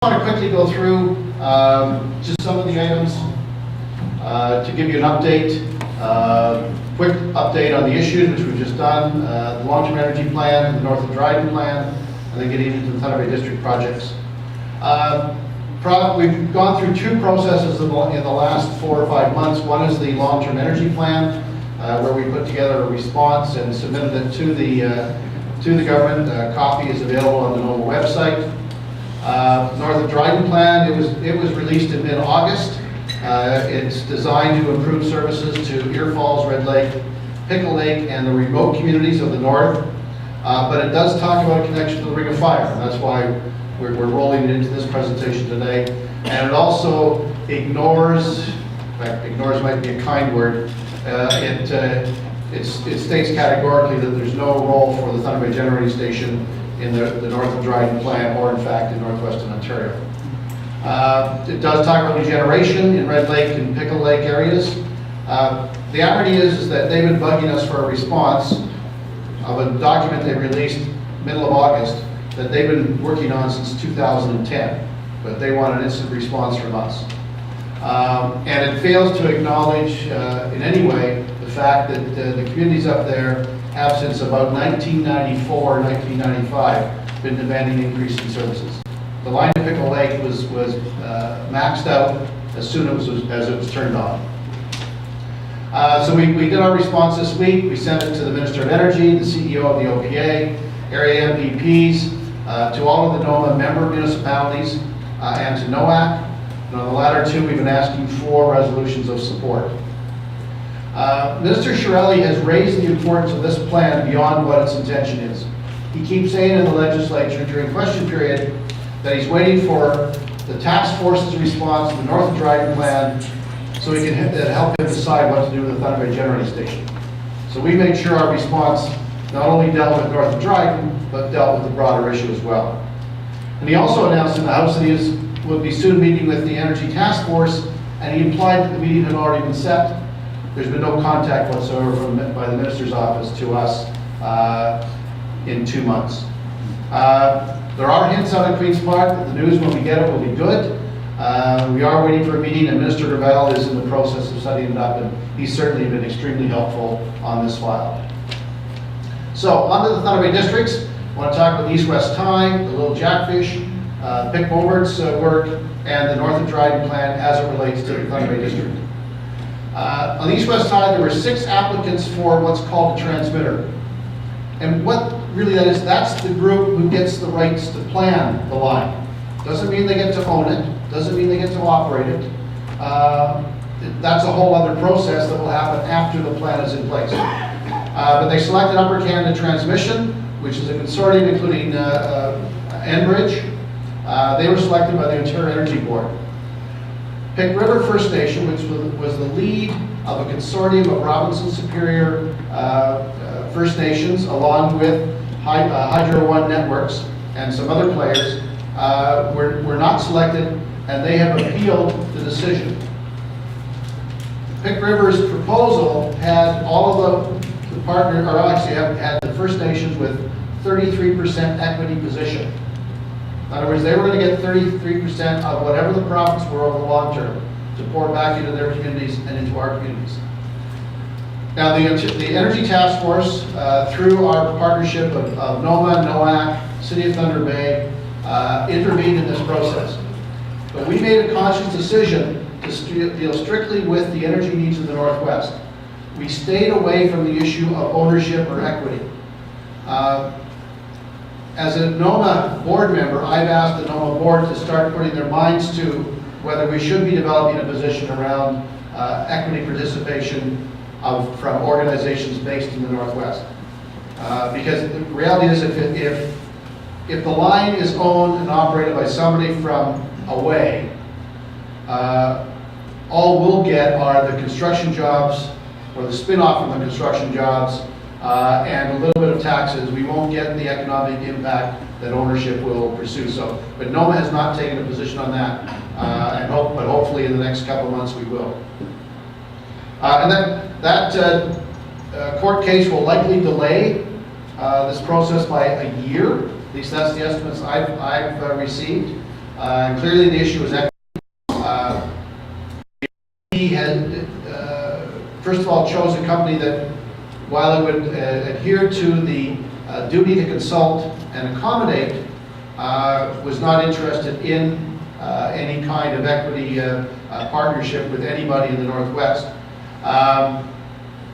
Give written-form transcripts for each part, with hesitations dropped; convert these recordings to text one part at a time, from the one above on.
I want to quickly go through just some of the items to give you an update. Quick update on the issues which we've just done, the long-term energy plan, the North of Dryden plan, and then getting into the Thunder Bay District projects. We've gone through two processes in the last 4 or 5 months. One is the long-term energy plan, where we put together a response and submitted it to the government. A copy is available on the NOMA website. North of Dryden plan, it was released in mid-August. It's designed to improve services to Ear Falls, Red Lake, Pickle Lake, and the remote communities of the north. But it does talk about a connection to the Ring of Fire. And that's why we're rolling it into this presentation today. And it also ignores, in fact, ignores might be a kind word, it states categorically that there's no role for the Thunder Bay Generating Station in the North of Dryden plan, or in fact in Northwestern Ontario. It does talk about regeneration in Red Lake and Pickle Lake areas. The irony is that they've been bugging us for a response of a document they released middle of August that they've been working on since 2010, but they want an instant response from us. And it fails to acknowledge in any way the fact that the communities up there have since about 1994, 1995 been demanding increase in services. The line to Pickle Lake was maxed out as soon as it was turned on. So we did our response this week. We sent it to the Minister of Energy, the CEO of the OPA, area MPPs, to all of the NOMA member municipalities, and to NOAC. And on the latter two, we've been asking for resolutions of support. Minister Shirelli has raised the importance of this plan beyond what its intention is. He keeps saying in the legislature during question period that he's waiting for the task force's response to the North of Dryden plan so he can help him decide what to do with the Thunder Bay Generating Station. So we made sure our response not only dealt with North of Dryden, but dealt with the broader issue as well. And he also announced in the House that he will be soon meeting with the Energy Task Force, and he implied that the meeting had already been set. There's been no contact whatsoever by the Minister's office to us in 2 months. There are hints on the Queen's part that the news when we get it will be good. We are waiting for a meeting, and Minister Gravel is in the process of setting it up, and he's certainly been extremely helpful on this file. So, on to the Thunder Bay districts. I want to talk about the East-West Tie, the Little Jackfish, Pick Bobert's work, and the North of Dryden plan as it relates to the Thunder Bay district. On the East-West Tie, there were 6 applicants for what's called a transmitter. And what really that is, that's the group who gets the rights to plan the line. Doesn't mean they get to own it, doesn't mean they get to operate it. That's a whole other process that will happen after the plan is in place. But they selected Upper Canada Transmission, which is a consortium including Enbridge. They were selected by the Ontario Energy Board. Pick River First Nation, which was the lead of a consortium of Robinson Superior First Nations, along with Hydro One Networks and some other players, were not selected, and they have appealed the decision. Pick River's proposal had all of the partner, or actually had the First Nations with 33% equity position. In other words, they were going to get 33% of whatever the profits were over the long term to pour back into their communities and into our communities. Now, the Energy Task Force, through our partnership of NOMA, NOAC, City of Thunder Bay, intervened in this process. But we made a conscious decision to deal strictly with the energy needs of the Northwest. We stayed away from the issue of ownership or equity. As a NOMA board member, I've asked the NOMA board to start putting their minds to whether we should be developing a position around equity participation from organizations based in the Northwest. Because the reality is if the line is owned and operated by somebody from away, all we'll get are the construction jobs or the spin-off from the construction jobs and a little bit of taxes. We won't get the economic impact that ownership will pursue. So, but NOMA has not taken a position on that, but hopefully in the next couple of months we will. And that court case will likely delay this process by a year. At least that's the estimates I've received. Clearly the issue is equity. He had, first of all, chose a company that, while it would adhere to the duty to consult and accommodate, was not interested in any kind of equity partnership with anybody in the Northwest.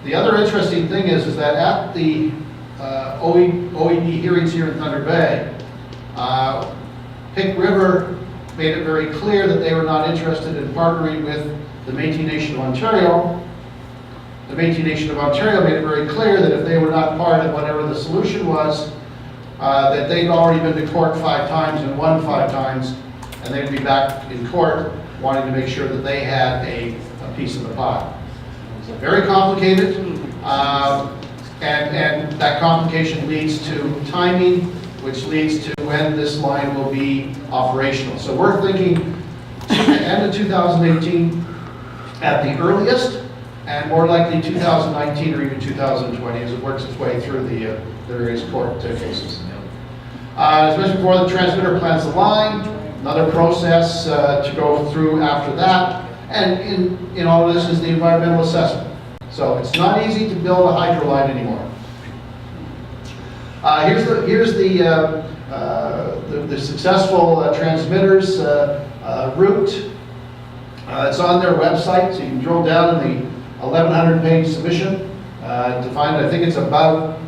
The other interesting thing is that at the OEP hearings here in Thunder Bay, Pick River made it very clear that they were not interested in partnering with the Métis Nation of Ontario. The Métis Nation of Ontario made it very clear that if they were not part of whatever the solution was, that they'd already been to court 5 times and won 5 times, and they'd be back in court wanting to make sure that they had a piece of the pie. It's very complicated, and that complication leads to timing, which leads to when this line will be operational. So we're thinking end of 2018 at the earliest, and more likely 2019 or even 2020 as it works its way through the various court cases. As mentioned before, the transmitter plans the line, another process to go through after that, and in all of this is the environmental assessment. So it's not easy to build a hydro line anymore. Here's the successful transmitters route. It's on their website, so you can drill down in the 1,100-page submission to find it. I think it's about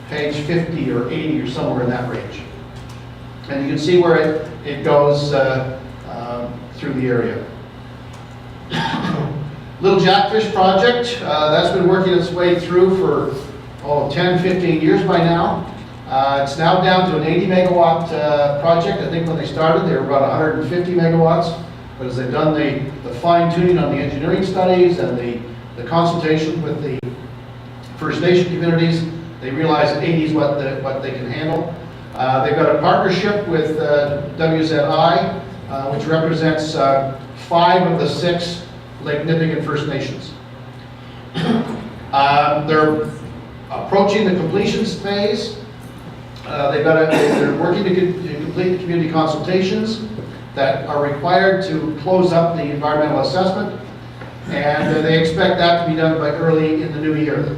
page 50 or 80 or somewhere in that range. And you can see where it goes through the area. Little Jackfish project, that's been working its way through for 10, 15 years by now. It's now down to an 80 megawatt project. I think when they started they were about 150 megawatts, but as they've done the fine tuning on the engineering studies and the consultation with the First Nation communities, they realize that 80 is what they can handle. They've got a partnership with WZI, which represents 5 of the 6 Lake Nipigon First Nations. They're approaching the completions phase. They're working to complete the community consultations that are required to close up the environmental assessment, and they expect that to be done by early in the new year.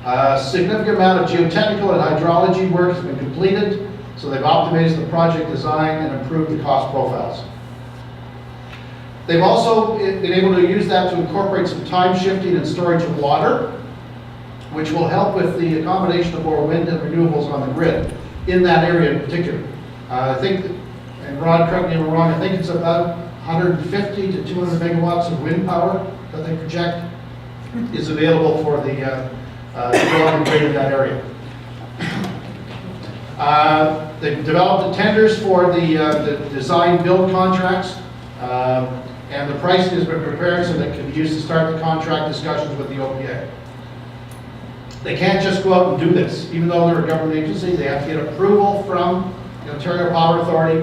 A significant amount of geotechnical and hydrology work has been completed, so they've optimized the project design and improved the cost profiles. They've also been able to use that to incorporate some time shifting and storage of water, which will help with the accommodation of more wind and renewables on the grid in that area in particular. I think, and Rod, correct me if I'm wrong, I think it's about 150 to 200 megawatts of wind power that they project is available for the development grid in that area. They've developed the tenders for the design build contracts, and the pricing has been prepared so that it can be used to start the contract discussions with the OPA. They can't just go out and do this. Even though they're a government agency, they have to get approval from the Ontario Power Authority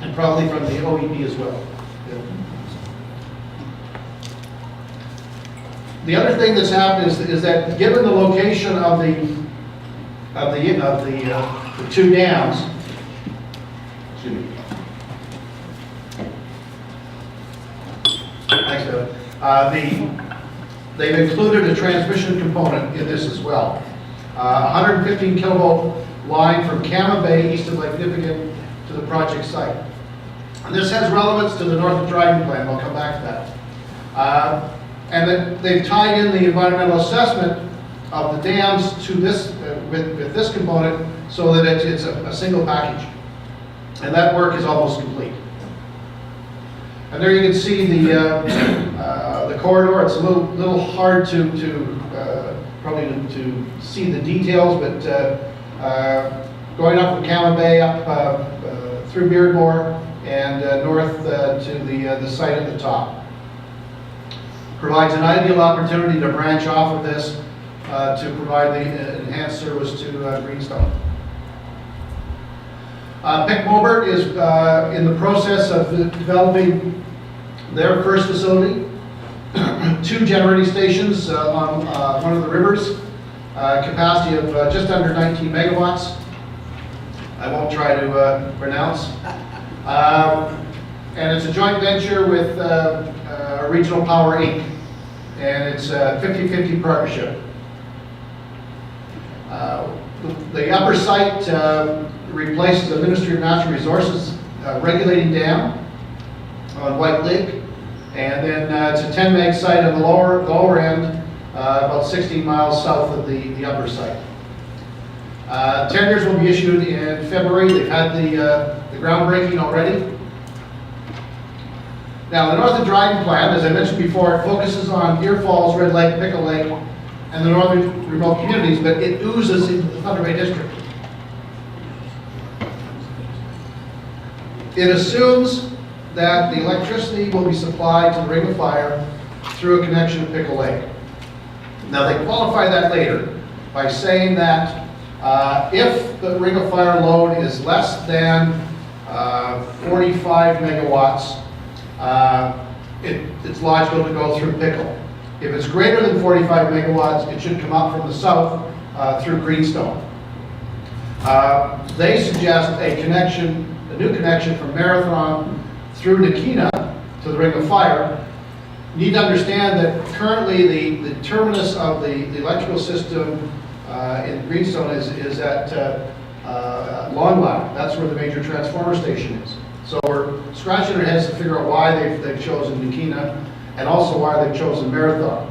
and probably from the OEP as well. The other thing that's happened is that given the location of the 2 dams, excuse me. Thanks, Doug. They've included a transmission component in this as well. 115 kilovolt line from Kama Bay east of Lake Nipigon to the project site. And this has relevance to the North Dryden plan. I'll come back to that. And then they've tied in the environmental assessment of the dams to this with this component so that it's a single package. And that work is almost complete. And there you can see the corridor. It's a little hard to probably to see the details, but going up from Kama Bay up through Beardmore and north to the site at the top. Provides an ideal opportunity to branch off of this to provide the enhanced service to Greenstone. Pick Mobert is in the process of developing their first facility, 2 generating stations on one of the rivers, capacity of just under 19 megawatts. I won't try to pronounce. And it's a joint venture with Regional Power Inc. And it's a 50-50 partnership. The upper site replaces the Ministry of Natural Resources regulating dam on White Lake. And then it's a 10 meg site on the lower end, about 16 miles south of the upper site. Tenders will be issued in February. They've had the groundbreaking already. Now, the Northern Dryden Plan, as I mentioned before, it focuses on Deer Falls, Red Lake, Pickle Lake, and the northern remote communities, but it oozes into the Thunder Bay District. It assumes that the electricity will be supplied to the Ring of Fire through a connection to Pickle Lake. Now, they qualify that later by saying that if the Ring of Fire load is less than 45 megawatts, it's logical to go through Pickle. If it's greater than 45 megawatts, it should come up from the south through Greenstone. They suggest a new connection from Marathon through Nakina to the Ring of Fire. You need to understand that currently the terminus of the electrical system in Greenstone is at Long Lake. That's where the major transformer station is. So we're scratching our heads to figure out why they've chosen Nakina and also why they've chosen Marathon.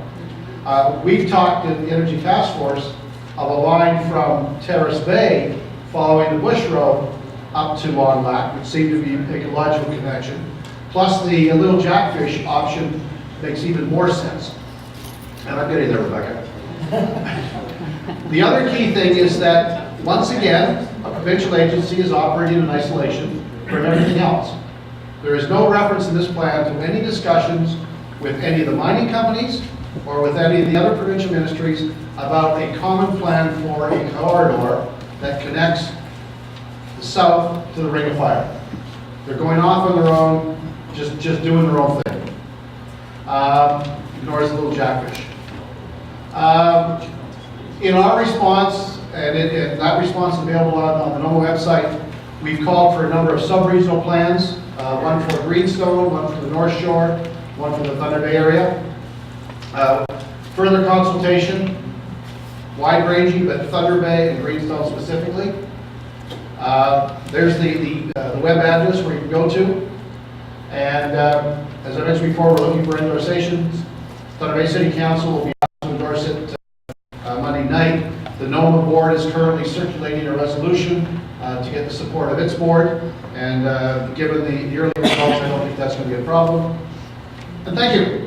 We've talked in the Energy Task Force of a line from Terrace Bay following the Bush Road up to Long Lake, which seemed to be an ecological connection. Plus the Little Jackfish option makes even more sense. And I'm getting there, Rebecca. The other key thing is that, once again, a provincial agency is operating in isolation from everything else. There is no reference in this plan to any discussions with any of the mining companies or with any of the other provincial ministries about a common plan for a corridor that connects the south to the Ring of Fire. They're going off on their own, just doing their own thing. Ignores the Little Jackfish. In our response, and that response is available on the NOMA website, we've called for a number of sub-regional plans, one for Greenstone, one for the North Shore, one for the Thunder Bay area. Further consultation, wide-ranging, but Thunder Bay and Greenstone specifically. There's the web address where you can go to. And as I mentioned before, we're looking for endorsations. Thunder Bay City Council will be asked to endorse it Monday night. The NOMA board is currently circulating a resolution to get the support of its board. And given the early results, I don't think that's going to be a problem. And thank you.